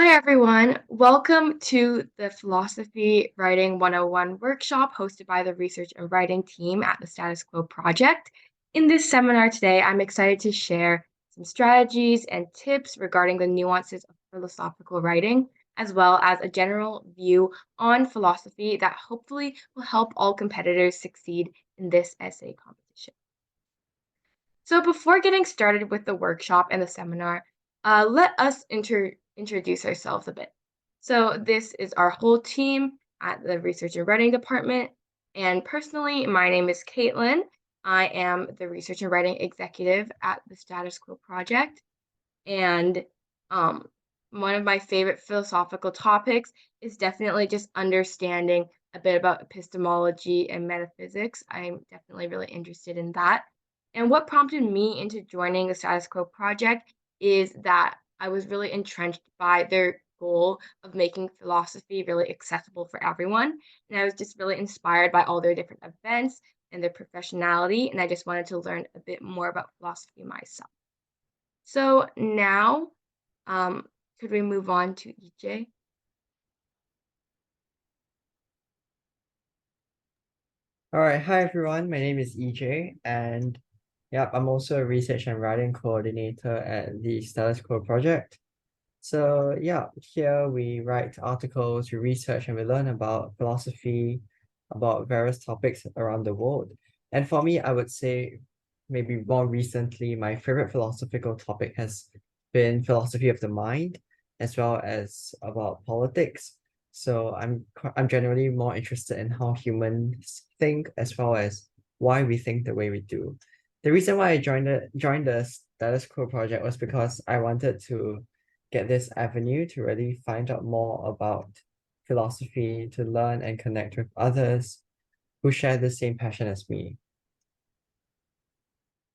Hi, everyone. Welcome to the Philosophy Writing 101 workshop hosted by the Research and Writing team at the Status Quo Project. In this seminar today, I'm excited to share some strategies and tips regarding the nuances of philosophical writing, as well as a general view on philosophy that hopefully will help all competitors succeed in this essay competition. So before getting started with the workshop and the seminar, let us introduce ourselves a bit. So this is our whole team at the Research and Writing Department. And personally, my name is Caitlin. I am the Research and Writing Executive at the Status Quo Project. And um, one of my favorite philosophical topics is definitely just understanding a bit about epistemology and metaphysics. I'm definitely really interested in that. And what prompted me into joining the Status Quo Project is that I was really entrenched by their goal of making philosophy really accessible for everyone. And I was just really inspired by all their different events and their professionality. And I just wanted to learn a bit more about philosophy myself. So now, um, could we move on to EJ? All right, hi everyone. My name is EJ, and yep, I'm also a research and writing coordinator at the Status Quo project. So yeah, here we write articles, we research, and we learn about philosophy, about various topics around the world. And for me, I would say maybe more recently, my favorite philosophical topic has been philosophy of the mind, as well as about politics. So I'm generally more interested in how humans think, as well as why we think the way we do. The reason why I joined the Status Quo project was because I wanted to get this avenue to really find out more about philosophy, to learn and connect with others who share the same passion as me.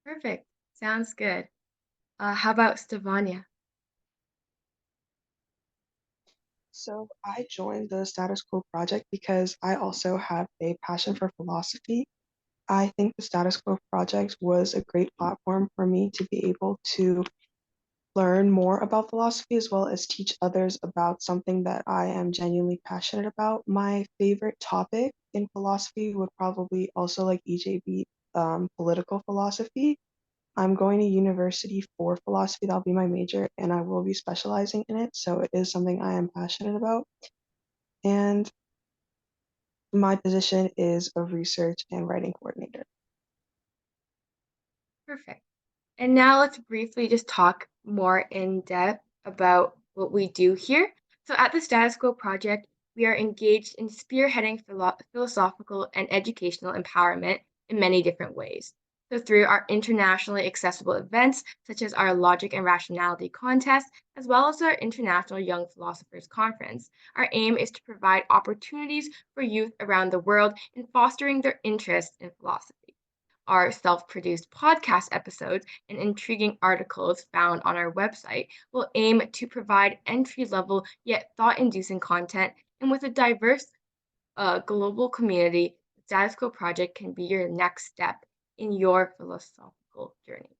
Perfect. Sounds good. How about Stefania? So I joined the Status Quo project because I also have a passion for philosophy. I think the Status Quo project was a great platform for me to be able to learn more about philosophy as well as teach others about something that I am genuinely passionate about. My favorite topic in philosophy would probably also like EJ be political philosophy. I'm going to university for philosophy. That'll be my major, and I will be specializing in it. So it is something I am passionate about. And my position is a research and writing coordinator. Perfect. And now let's briefly just talk more in depth about what we do here. So at the Status Quo Project, we are engaged in spearheading philosophical and educational empowerment in many different ways. So through our internationally accessible events, such as our Logic and Rationality contest, as well as our International Young Philosophers Conference, our aim is to provide opportunities for youth around the world in fostering their interest in philosophy. Our self produced podcast episodes and intriguing articles found on our website will aim to provide entry level yet thought inducing content. And with a diverse global community, the Status Quo Project can be your next step in your philosophical journey.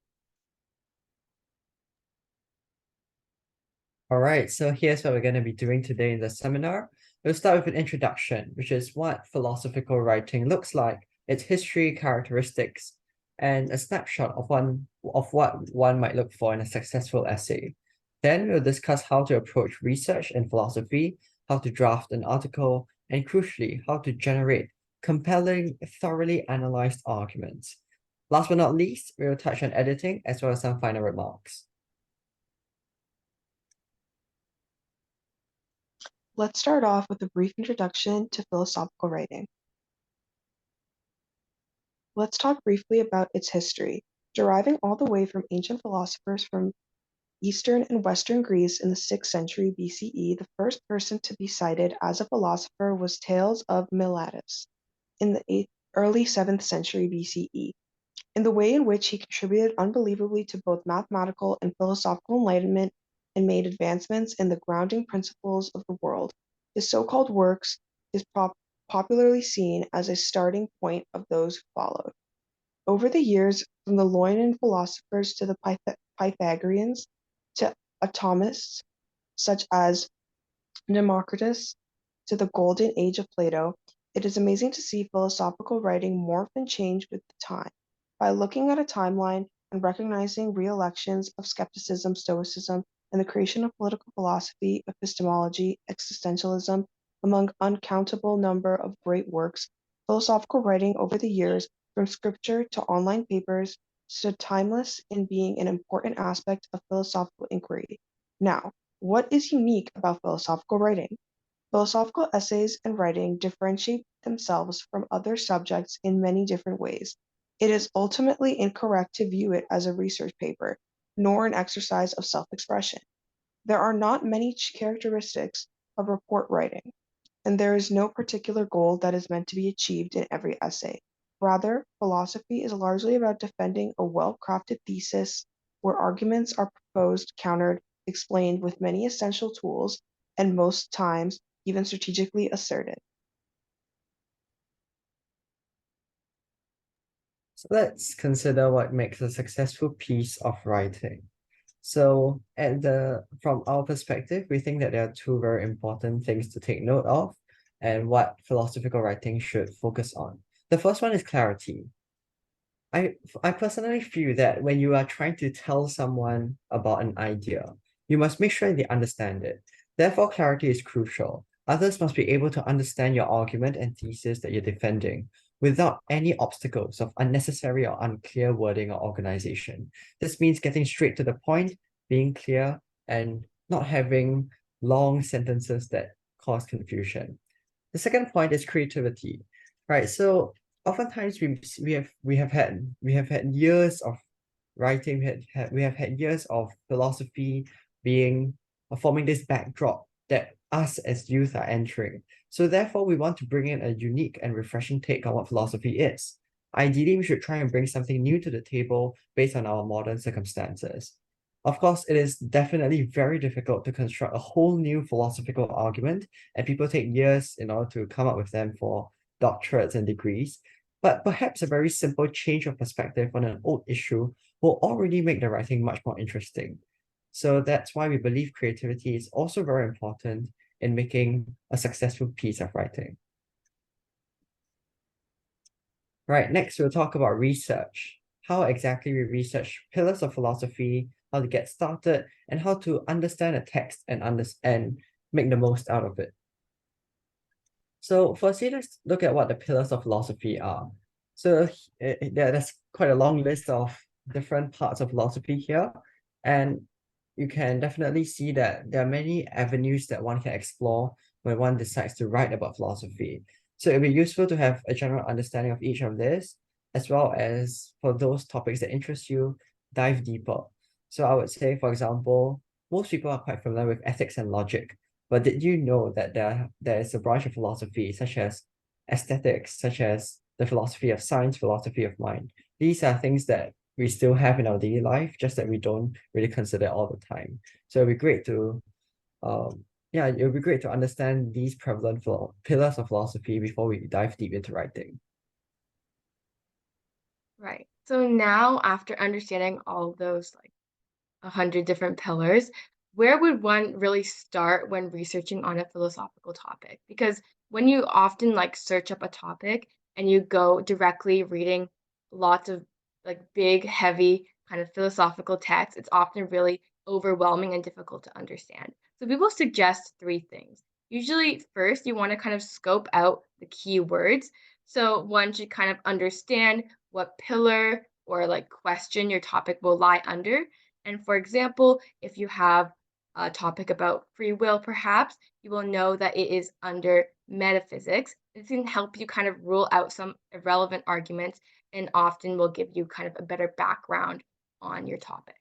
All right, so here's what we're going to be doing today in the seminar. We'll start with an introduction, which is what philosophical writing looks like, its history, characteristics, and a snapshot of what one might look for in a successful essay. Then we'll discuss how to approach research in philosophy, how to draft an article, and crucially, how to generate compelling, thoroughly analyzed arguments. Last but not least, we will touch on editing as well as some final remarks. Let's start off with a brief introduction to philosophical writing. Let's talk briefly about its history. Deriving all the way from ancient philosophers from Eastern and Western Greece in the 6th century BCE, the first person to be cited as a philosopher was Thales of Miletus in the early 7th century BCE. In the way in which he contributed unbelievably to both mathematical and philosophical enlightenment and made advancements in the grounding principles of the world, his so-called works is popularly seen as a starting point of those who followed. Over the years, from the Ionian philosophers to the Pythagoreans to atomists such as Democritus to the golden age of Plato, it is amazing to see philosophical writing morph and change with the time. By looking at a timeline and recognizing re-elections of skepticism, stoicism, and the creation of political philosophy, epistemology, existentialism, among uncountable number of great works, philosophical writing over the years, from scripture to online papers, stood timeless in being an important aspect of philosophical inquiry. Now, what is unique about philosophical writing? Philosophical essays and writing differentiate themselves from other subjects in many different ways. It is ultimately incorrect to view it as a research paper, nor an exercise of self-expression. There are not many characteristics of report writing, and there is no particular goal that is meant to be achieved in every essay. Rather, philosophy is largely about defending a well-crafted thesis where arguments are proposed, countered, explained with many essential tools, and most times even strategically asserted. So let's consider what makes a successful piece of writing. So from our perspective, we think that there are two very important things to take note of and what philosophical writing should focus on. The first one is clarity. I personally feel that when you are trying to tell someone about an idea, you must make sure they understand it. Therefore, clarity is crucial. Others must be able to understand your argument and thesis that you're defending without any obstacles of unnecessary or unclear wording or organization. This means getting straight to the point, being clear, and not having long sentences that cause confusion. The second point is creativity, right? So oftentimes we have had years of writing, we have had years of philosophy being forming this backdrop that us as youth are entering. So therefore, we want to bring in a unique and refreshing take on what philosophy is. Ideally, we should try and bring something new to the table based on our modern circumstances. Of course, it is definitely very difficult to construct a whole new philosophical argument, and people take years in order to come up with them for doctorates and degrees. But perhaps a very simple change of perspective on an old issue will already make the writing much more interesting. So that's why we believe creativity is also very important in making a successful piece of writing. Right, next we'll talk about research. How exactly we research pillars of philosophy, how to get started, and how to understand a text and make the most out of it. So firstly, let's look at what the pillars of philosophy are. So there's quite a long list of different parts of philosophy here, and you can definitely see that there are many avenues that one can explore when one decides to write about philosophy. So it'll be useful to have a general understanding of each of this, as well as for those topics that interest you, dive deeper. So I would say, for example, most people are quite familiar with ethics and logic, but did you know that there is a branch of philosophy such as aesthetics, such as the philosophy of science, philosophy of mind? These are things that we still have in our daily life, just that we don't really consider all the time. So it'd be great to it would be great to understand these prevalent pillars of philosophy before we dive deep into writing. Right. So now, after understanding all of those, like 100 different pillars, where would one really start when researching on a philosophical topic? Because when you often like search up a topic and you go directly reading lots of like big, heavy kind of philosophical texts, it's often really overwhelming and difficult to understand. So people suggest three things. Usually, first, you want to kind of scope out the key words. So one should kind of understand what pillar or like question your topic will lie under. And for example, if you have a topic about free will, perhaps you will know that it is under metaphysics. This can help you kind of rule out some irrelevant arguments and often will give you kind of a better background on your topic.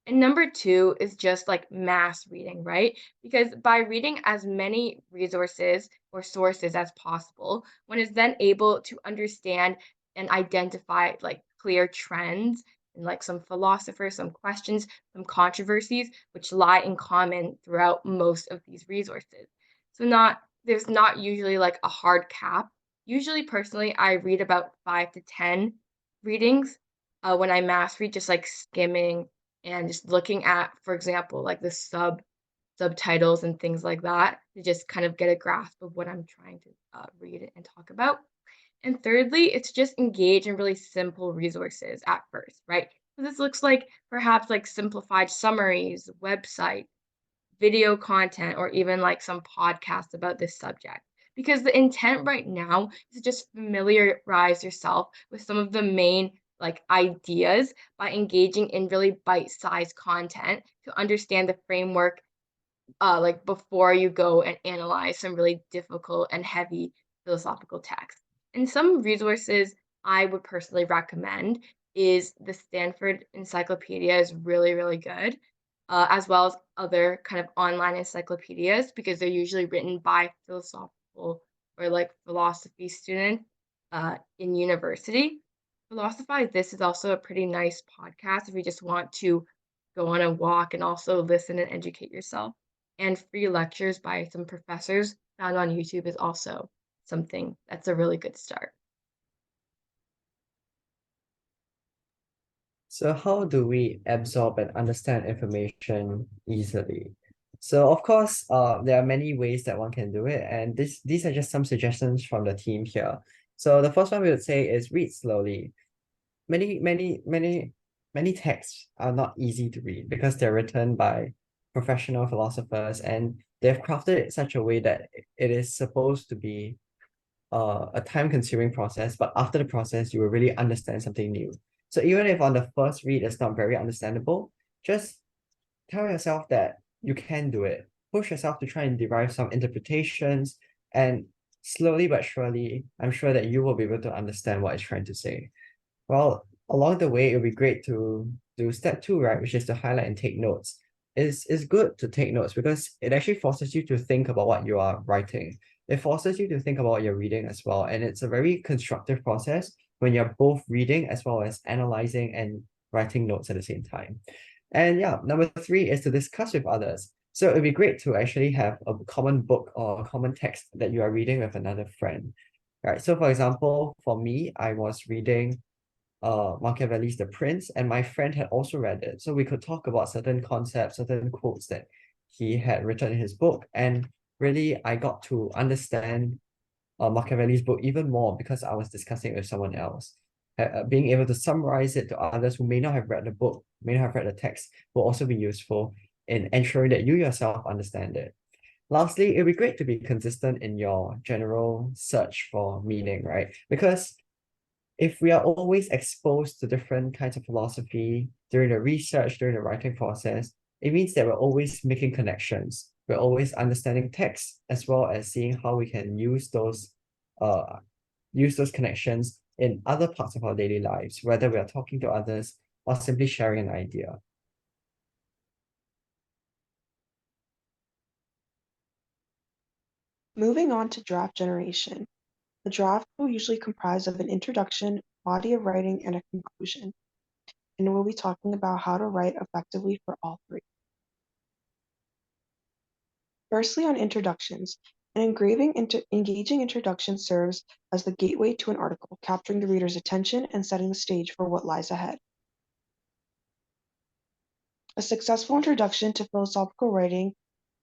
And number two is just like mass reading, right? Because by reading as many resources or sources as possible, one is then able to understand and identify like clear trends and like some philosophers, some questions, some controversies, which lie in common throughout most of these resources. So there's not usually like a hard cap. Usually personally, I read about 5 to 10 readings when I mass read, just like skimming and just looking at, for example, like the subtitles and things like that to just kind of get a grasp of what I'm trying to read and talk about. And thirdly, it's just engage in really simple resources at first, right? So this looks like perhaps like simplified summaries, website, video content, or even like some podcasts about this subject. Because the intent right now is to just familiarize yourself with some of the main like ideas by engaging in really bite-sized content to understand the framework like before you go and analyze some really difficult and heavy philosophical texts. And some resources I would personally recommend is the Stanford Encyclopedia is really, really good, as well as other kind of online encyclopedias because they're usually written by philosophical or like philosophy students in university. Philosophize This is also a pretty nice podcast if you just want to go on a walk and also listen and educate yourself. And free lectures by some professors found on YouTube is also something that's a really good start. So how do we absorb and understand information easily? So of course, there are many ways that one can do it, and these are just some suggestions from the team here. So the first one we would say is read slowly. Many texts are not easy to read because they're written by professional philosophers and they've crafted it such a way that it is supposed to be a time-consuming process, but after the process, you will really understand something new. So even if on the first read it's not very understandable, just tell yourself that you can do it. Push yourself to try and derive some interpretations, and slowly but surely, I'm sure that you will be able to understand what it's trying to say. Well, along the way, it would be great to do step two, right, which is to highlight and take notes. It's good to take notes because it actually forces you to think about what you are writing. It forces you to think about what you're reading as well. And it's a very constructive process when you're both reading as well as analyzing and writing notes at the same time. And yeah, number three is to discuss with others. So it'd be great to actually have a common book or a common text that you are reading with another friend. Right. So for example, for me, I was reading Machiavelli's The Prince, and my friend had also read it. So we could talk about certain concepts, certain quotes that he had written in his book. And really, I got to understand Machiavelli's book even more because I was discussing it with someone else. Being able to summarize it to others who may not have read the book, may not have read the text, will also be useful in ensuring that you yourself understand it. Lastly, it would be great to be consistent in your general search for meaning, right? Because if we are always exposed to different kinds of philosophy during the research, during the writing process, it means that we're always making connections. We're always understanding text as well as seeing how we can use those connections in other parts of our daily lives, whether we are talking to others or simply sharing an idea. Moving on to draft generation. The draft will usually comprise of an introduction, body of writing, and a conclusion. And we'll be talking about how to write effectively for all three. Firstly, on introductions. An engaging introduction serves as the gateway to an article, capturing the reader's attention and setting the stage for what lies ahead. A successful introduction to philosophical writing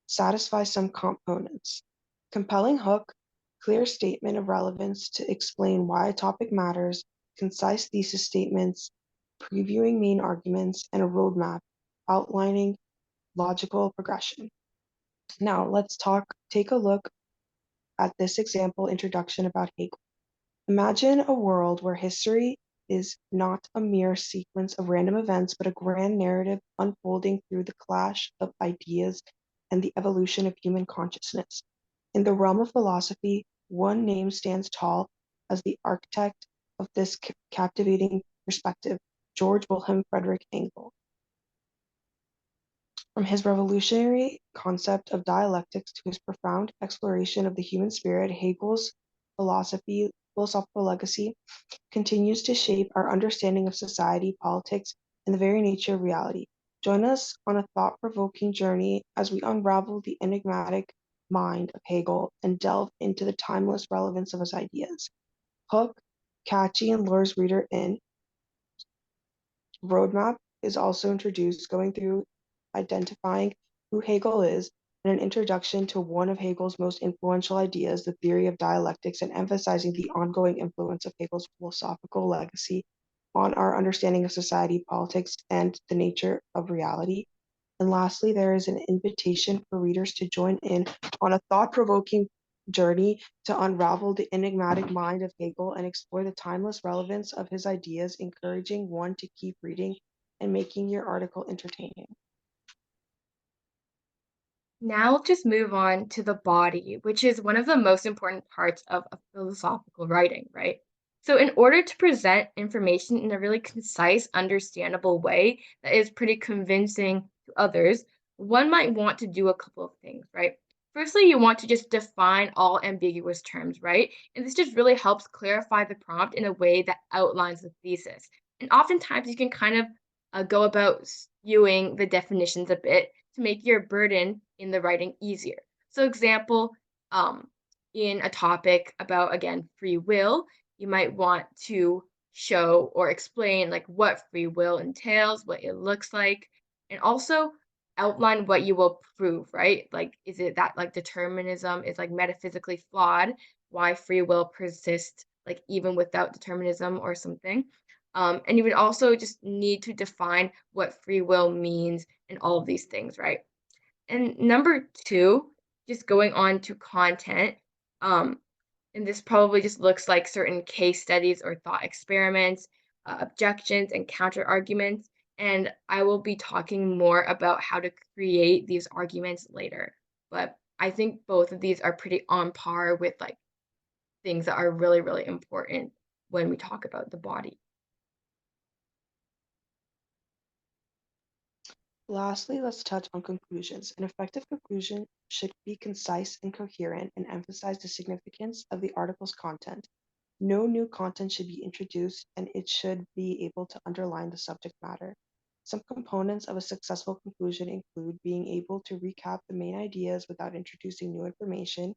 satisfies some components: compelling hook, clear statement of relevance to explain why a topic matters, concise thesis statements, previewing main arguments, and a roadmap outlining logical progression. Now let's take a look at this example introduction about Hegel. Imagine a world where history is not a mere sequence of random events, but a grand narrative unfolding through the clash of ideas and the evolution of human consciousness. In the realm of philosophy, one name stands tall as the architect of this captivating perspective: George Wilhelm Friedrich Hegel. From his revolutionary concept of dialectics to his profound exploration of the human spirit, Hegel's philosophical legacy continues to shape our understanding of society, politics, and the very nature of reality. Join us on a thought-provoking journey as we unravel the enigmatic mind of Hegel and delve into the timeless relevance of his ideas. Hook, catchy, and lures reader in. Roadmap is also introduced, going through identifying who Hegel is, and an introduction to one of Hegel's most influential ideas, the theory of dialectics, and emphasizing the ongoing influence of Hegel's philosophical legacy on our understanding of society, politics, and the nature of reality. And lastly, there is an invitation for readers to join in on a thought-provoking journey to unravel the enigmatic mind of Hegel and explore the timeless relevance of his ideas, encouraging one to keep reading and making your article entertaining. Now let's just move on to the body, which is one of the most important parts of a philosophical writing, right? So, in order to present information in a really concise, understandable way that is pretty convincing to others, one might want to do a couple of things, right? Firstly, you want to just define all ambiguous terms, right? And this just really helps clarify the prompt in a way that outlines the thesis. And oftentimes, you can kind of go about skewing the definitions a bit to make your burden in the writing easier. So, example, in a topic about, again, free will, you might want to show or explain like what free will entails, what it looks like, and also outline what you will prove, right? Like, is it that like determinism is like metaphysically flawed, why free will persists, like even without determinism or something. And you would also just need to define what free will means and all of these things, right? And number two, just going on to content, um, and this probably just looks like certain case studies or thought experiments, objections, and counter arguments. And I will be talking more about how to create these arguments later. But I think both of these are pretty on par with like things that are really, really important when we talk about the body. Lastly, let's touch on conclusions. An effective conclusion should be concise and coherent and emphasize the significance of the article's content. No new content should be introduced, and it should be able to underline the subject matter. Some components of a successful conclusion include being able to recap the main ideas without introducing new information,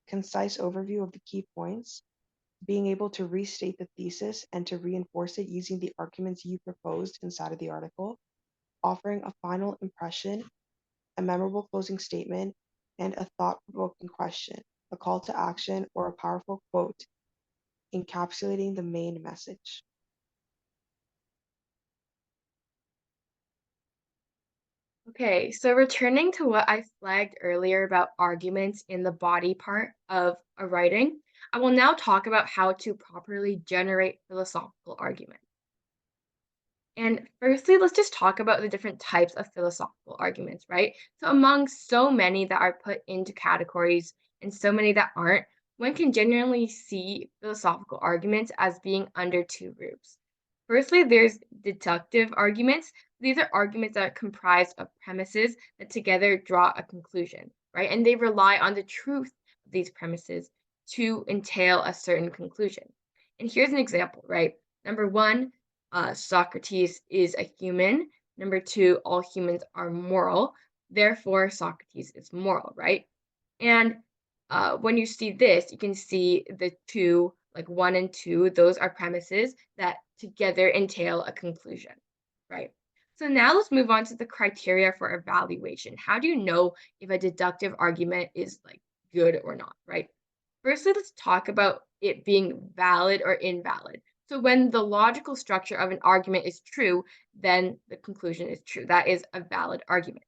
concise overview of the key points, being able to restate the thesis and to reinforce it using the arguments you proposed inside of the article, offering a final impression, a memorable closing statement, and a thought-provoking question, a call to action, or a powerful quote encapsulating the main message. Okay, so returning to what I flagged earlier about arguments in the body part of a writing, I will now talk about how to properly generate philosophical arguments. And firstly, let's just talk about the different types of philosophical arguments, right? So, among so many that are put into categories and so many that aren't, one can generally see philosophical arguments as being under two groups. Firstly, there's deductive arguments. These are arguments that are comprised of premises that together draw a conclusion, right? And they rely on the truth of these premises to entail a certain conclusion. And here's an example, right? Number one, Socrates is a human. Number two, all humans are moral. Therefore, Socrates is moral, right? And when you see this, you can see the two, like one and two, those are premises that together entail a conclusion, right? So now let's move on to the criteria for evaluation. How do you know if a deductive argument is like good or not, right? Firstly, let's talk about it being valid or invalid. So when the logical structure of an argument is true, then the conclusion is true. That is a valid argument.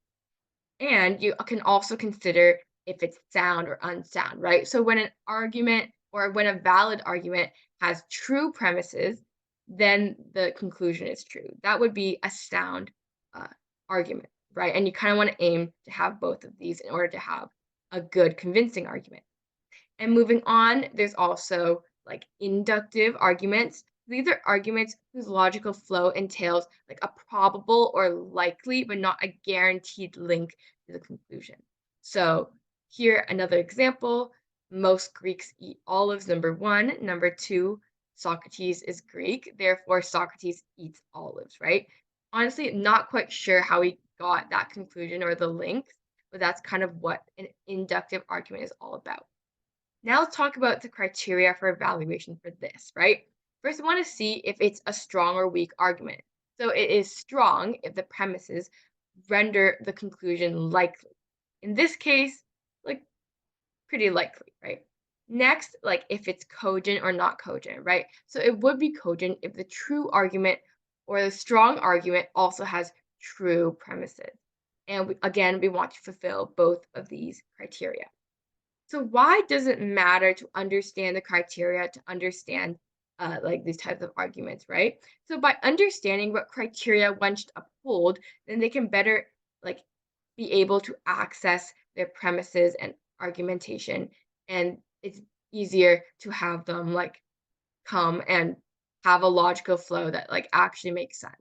And you can also consider if it's sound or unsound, right? So when an argument or when a valid argument has true premises, then the conclusion is true. That would be a sound argument, right? And you kind of want to aim to have both of these in order to have a good, convincing argument. And moving on, there's also like inductive arguments. These are arguments whose logical flow entails like a probable or likely, but not a guaranteed link to the conclusion. So here, another example, most Greeks eat olives, number one. Number two, Socrates is Greek, therefore Socrates eats olives, right? Honestly, not quite sure how we got that conclusion or the links, but that's kind of what an inductive argument is all about. Now let's talk about the criteria for evaluation for this, right? First, we want to see if it's a strong or weak argument. So it is strong if the premises render the conclusion likely. In this case, like pretty likely, right? Next, like if it's cogent or not cogent, right? So it would be cogent if the true argument or the strong argument also has true premises. And again, we want to fulfill both of these criteria. So why does it matter to understand the criteria to understand like these types of arguments, right? So by understanding what criteria one should uphold, then they can better like be able to access their premises and argumentation, and it's easier to have them like come and have a logical flow that like actually makes sense.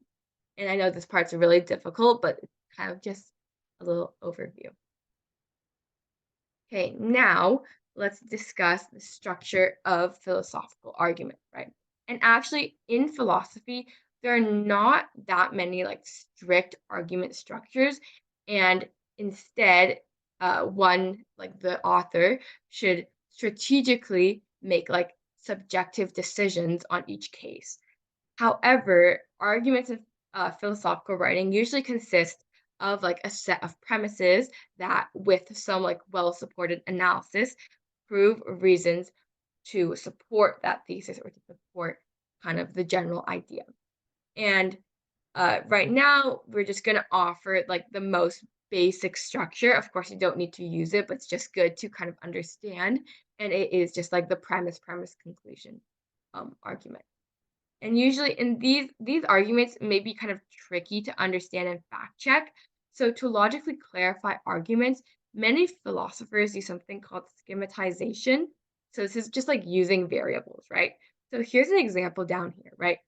And I know this part's really difficult, but it's kind of just a little overview. Okay, now let's discuss the structure of philosophical argument, right? And actually, in philosophy, there are not that many like strict argument structures, and instead, one like the author should strategically make like subjective decisions on each case. However, arguments in philosophical writing usually consist of like a set of premises that, with some like well supported analysis, prove reasons to support that thesis or to support kind of the general idea. And right now, we're just going to offer like the most basic structure. Of course, you don't need to use it, but it's just good to kind of understand. And it is just like the premise, conclusion argument. And usually in these arguments may be kind of tricky to understand and fact check. So to logically clarify arguments, many philosophers use something called schematization. So this is just like using variables, right? So here's an example down here, right?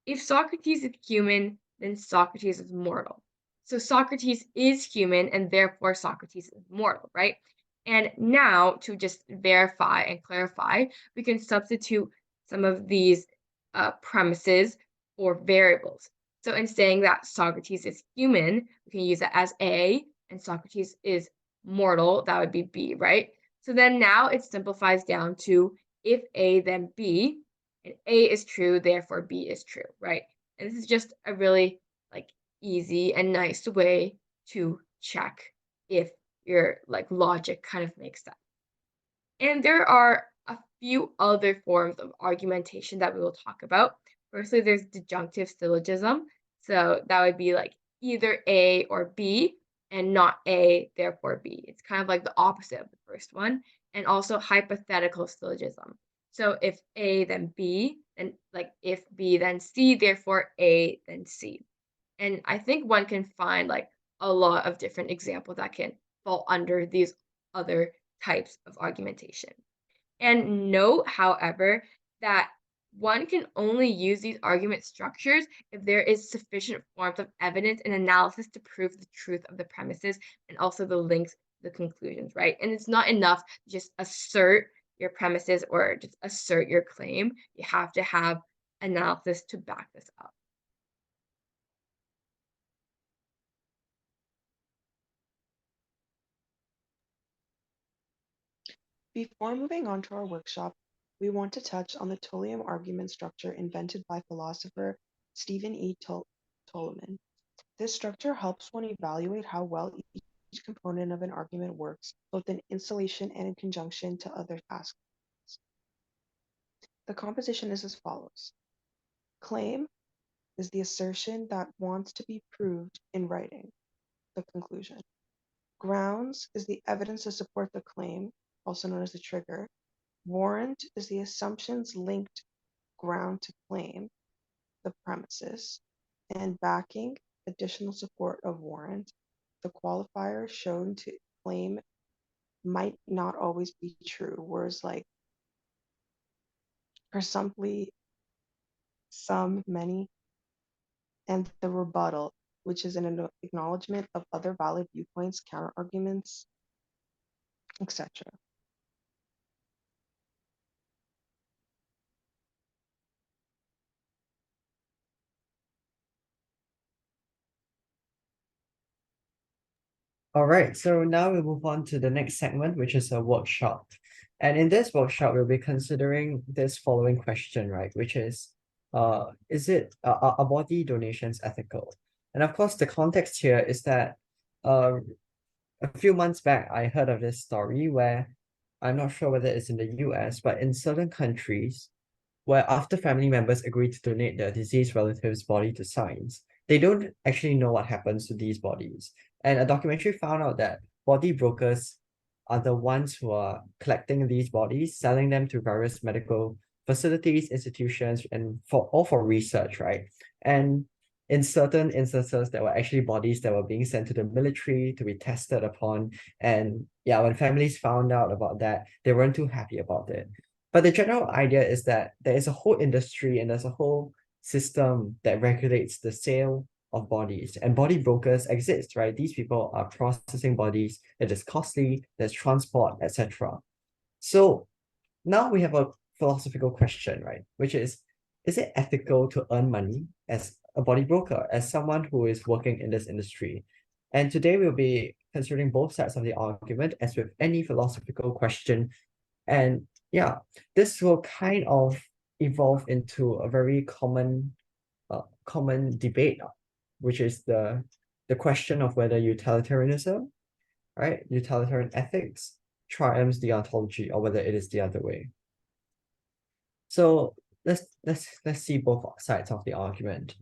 If Socrates is human, then Socrates is mortal. So Socrates is human and therefore Socrates is mortal, right? And now to just verify and clarify, we can substitute some of these premises or variables. So in saying that Socrates is human, we can use it as A, and Socrates is mortal, that would be B, right? So then now it simplifies down to if A, then B, and A is true, therefore B is true, right? And this is just a really like easy and nice way to check if your like logic kind of makes sense. And there are a few other forms of argumentation that we will talk about. Firstly, there's disjunctive syllogism. So that would be like either A or B and not A, therefore B. It's kind of like the opposite of the first one. And also hypothetical syllogism. So if A, then B, and like if B, then C, therefore A, then C. And I think one can find like a lot of different examples that can fall under these other types of argumentation. And note, however, that one can only use these argument structures if there is sufficient forms of evidence and analysis to prove the truth of the premises and also the links, the conclusions, right? And it's not enough to just assert your premises or just assert your claim. You have to have analysis to back this up. Before moving on to our workshop, we want to touch on the Tullium argument structure invented by philosopher Stephen E. Tolman. This structure helps one evaluate how well each component of an argument works, both in isolation and in conjunction to other tasks. The composition is as follows. Claim is the assertion that wants to be proved in writing, the conclusion. Grounds is the evidence to support the claim, also known as the trigger. Warrant is the assumptions linked ground to claim, the premises. And backing, additional support of warrant, the qualifier shown to claim might not always be true. Words like presumptively, some, many, and the rebuttal, which is an acknowledgement of other valid viewpoints, counterarguments, etc. All right, so now we move on to the next segment, which is a workshop. And in this workshop, we'll be considering this following question, right? Which is are body donations ethical? And of course, the context here is that a few months back, I heard of this story where I'm not sure whether it's in the US, but in certain countries, where after family members agree to donate their deceased relative's body to science, they don't actually know what happens to these bodies. And a documentary found out that body brokers are the ones who are collecting these bodies, selling them to various medical facilities, institutions, and for research, right? And in certain instances, there were actually bodies that were being sent to the military to be tested upon. And yeah, when families found out about that, they weren't too happy about it. But the general idea is that there is a whole industry and there's a whole system that regulates the sale of bodies, and body brokers exist, right? These people are processing bodies. It is costly, there's transport, etc. So now we have a philosophical question, right? Which is it ethical to earn money as a body broker, as someone who is working in this industry? And today we'll be considering both sides of the argument, as with any philosophical question. And yeah, this will kind of evolve into a very common debate, which is the question of whether utilitarianism, right, utilitarian ethics triumphs the ontology, or whether it is the other way. So let's see both sides of the argument.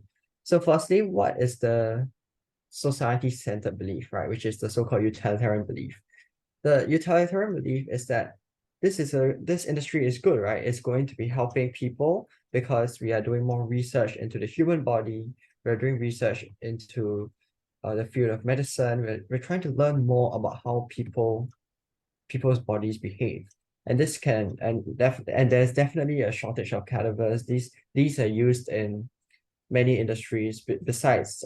So firstly, what is the society-centered belief, right, which is the so-called utilitarian belief? The utilitarian belief is that this industry is good, right? It's going to be helping people because we are doing more research into the human body. We're doing research into the field of medicine. We're trying to learn more about how people's bodies behave. And this can and there's definitely a shortage of cadavers. These are used in many industries besides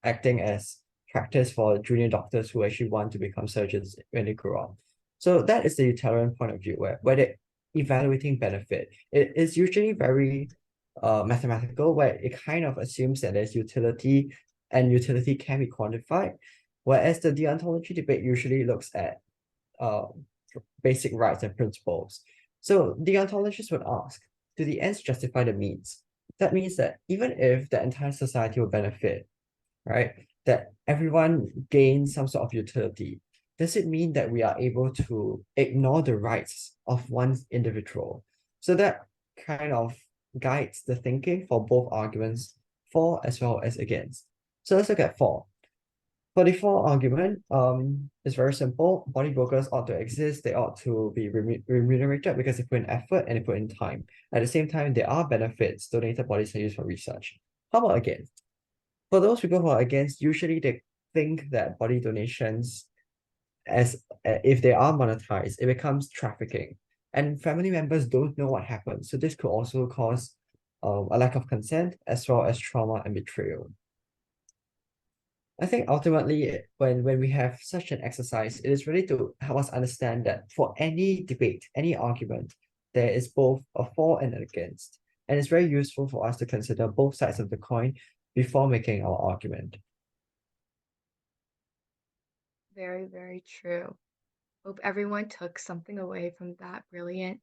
acting as practice for junior doctors who actually want to become surgeons when they grow up. So that is the utilitarian point of view, where they're evaluating benefit. It is usually very mathematical, where it kind of assumes that there's utility and utility can be quantified, whereas the deontology debate usually looks at uh, basic rights and principles. So deontologists would ask, do the ends justify the means? That means that even if the entire society will benefit, right, that everyone gains some sort of utility, does it mean that we are able to ignore the rights of one individual? So that kind of guides the thinking for both arguments, for as well as against. So let's look at for. For the for argument, it's very simple. Body brokers ought to exist. They ought to be remunerated because they put in effort and they put in time. At the same time, there are benefits. Donated bodies are used for research. How about against? For those people who are against, usually they think that body donations, as if they are monetized, it becomes trafficking, and family members don't know what happens. So this could also cause a lack of consent as well as trauma and betrayal. I think ultimately, when we have such an exercise, it is really to help us understand that for any debate, any argument, there is both a for and an against. And it's very useful for us to consider both sides of the coin before making our argument. Very, very true. Hope everyone took something away from that brilliant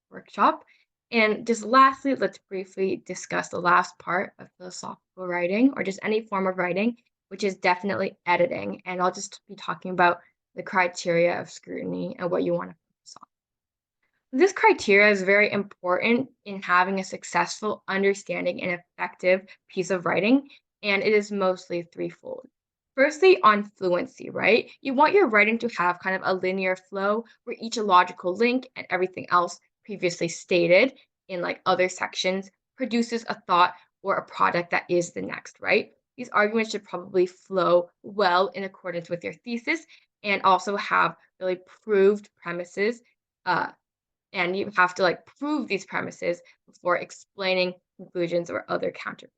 workshop. And just lastly, let's briefly discuss the last part of philosophical writing, or just any form of writing, which is definitely editing. And I'll just be talking about the criteria of scrutiny and what you want to focus on. This criteria is very important in having a successful understanding and effective piece of writing, and it is mostly threefold. Firstly, on fluency, right? You want your writing to have kind of a linear flow where each logical link and everything else previously stated in like other sections produces a thought or a product that is the next, right? These arguments should probably flow well in accordance with your thesis and also have really proved premises. And you have to like prove these premises before explaining conclusions or other counter.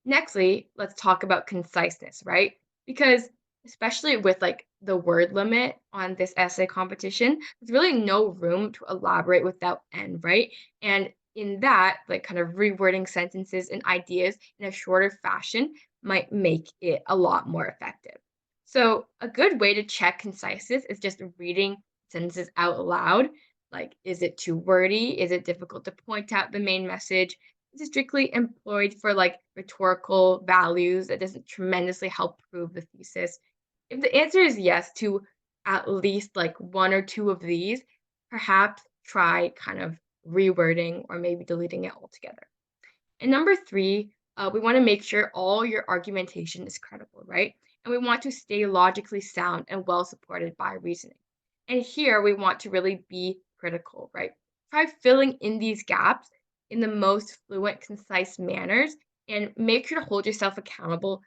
Nextly, let's talk about conciseness, right? Because especially with like the word limit on this essay competition, there's really no room to elaborate without end, right? And in that, like kind of rewording sentences and ideas in a shorter fashion might make it a lot more effective. So a good way to check conciseness is just reading sentences out loud. Like, is it too wordy? Is it difficult to point out the main message? Is strictly employed for like rhetorical values that doesn't tremendously help prove the thesis. If the answer is yes to at least like one or two of these, perhaps try kind of rewording or maybe deleting it altogether. And number three, we want to make sure all your argumentation is credible, right? And we want to stay logically sound and well supported by reasoning. And here we want to really be critical, right? Try filling in these gaps in the most fluent, concise manners and make sure to hold yourself accountable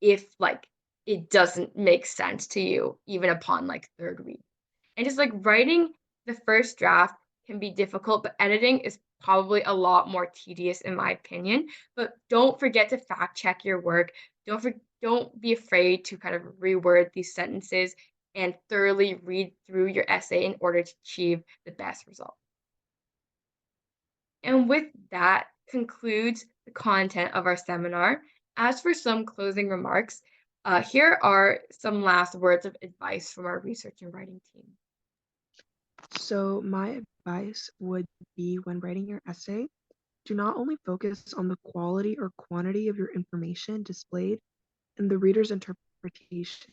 if like it doesn't make sense to you, even upon like third read. And just like writing the first draft can be difficult, but editing is probably a lot more tedious in my opinion. But don't forget to fact check your work. Don't be afraid to kind of reword these sentences and thoroughly read through your essay in order to achieve the best result. And with that concludes the content of our seminar. As for some closing remarks, here are some last words of advice from our research and writing team. So my advice would be when writing your essay, do not only focus on the quality or quantity of your information displayed and the reader's interpretation,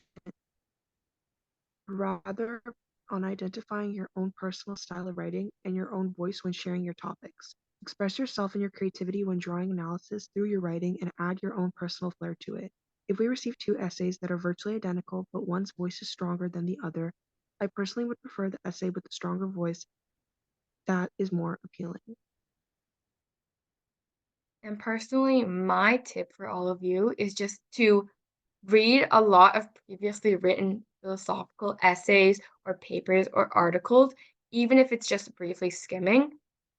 rather on identifying your own personal style of writing and your own voice when sharing your topics. Express yourself and your creativity when drawing analysis through your writing and add your own personal flair to it. If we receive two essays that are virtually identical, but one's voice is stronger than the other, I personally would prefer the essay with the stronger voice that is more appealing. And personally, my tip for all of you is just to read a lot of previously written philosophical essays or papers or articles, even if it's just briefly skimming,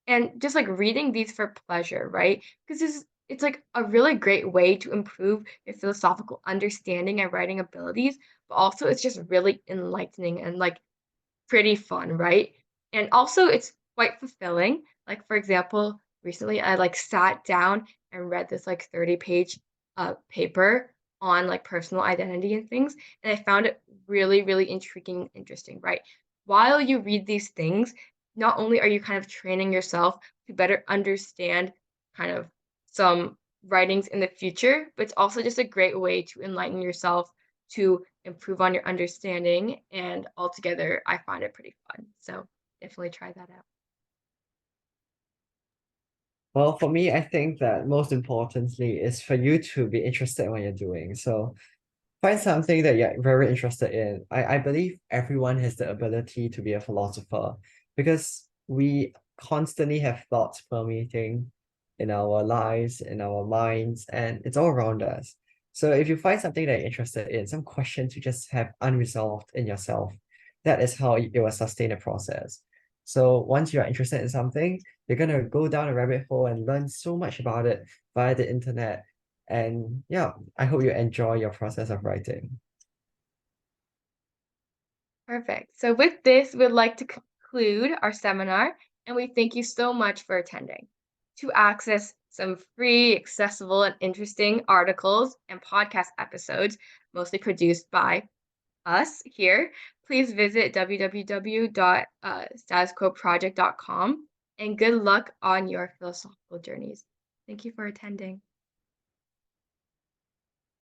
and just like reading these for pleasure, right? Because it's like a really great way to improve your philosophical understanding and writing abilities, but also it's just really enlightening and like pretty fun, right? And also it's quite fulfilling. Like for example, recently I like sat down and read this like 30-page paper on like personal identity and things, and I found it really, really intriguing and interesting, right? While you read these things, not only are you kind of training yourself to better understand kind of some writings in the future, but it's also just a great way to enlighten yourself to improve on your understanding, and altogether, I find it pretty fun. So definitely try that out. Well, for me, I think that most importantly is for you to be interested in what you're doing. So find something that you're very interested in. I believe everyone has the ability to be a philosopher because we constantly have thoughts permeating in our lives, in our minds, and it's all around us. So if you find something that you're interested in, some questions you just have unresolved in yourself, that is how it will sustain the process. So once you are interested in something, you're gonna go down a rabbit hole and learn so much about it via the internet. And yeah, I hope you enjoy your process of writing. Perfect. So with this, we'd like to conclude our seminar, and we thank you so much for attending. To access some free, accessible, and interesting articles and podcast episodes, mostly produced by us here, please visit www.statusquoproject.com, and good luck on your philosophical journeys. Thank you for attending.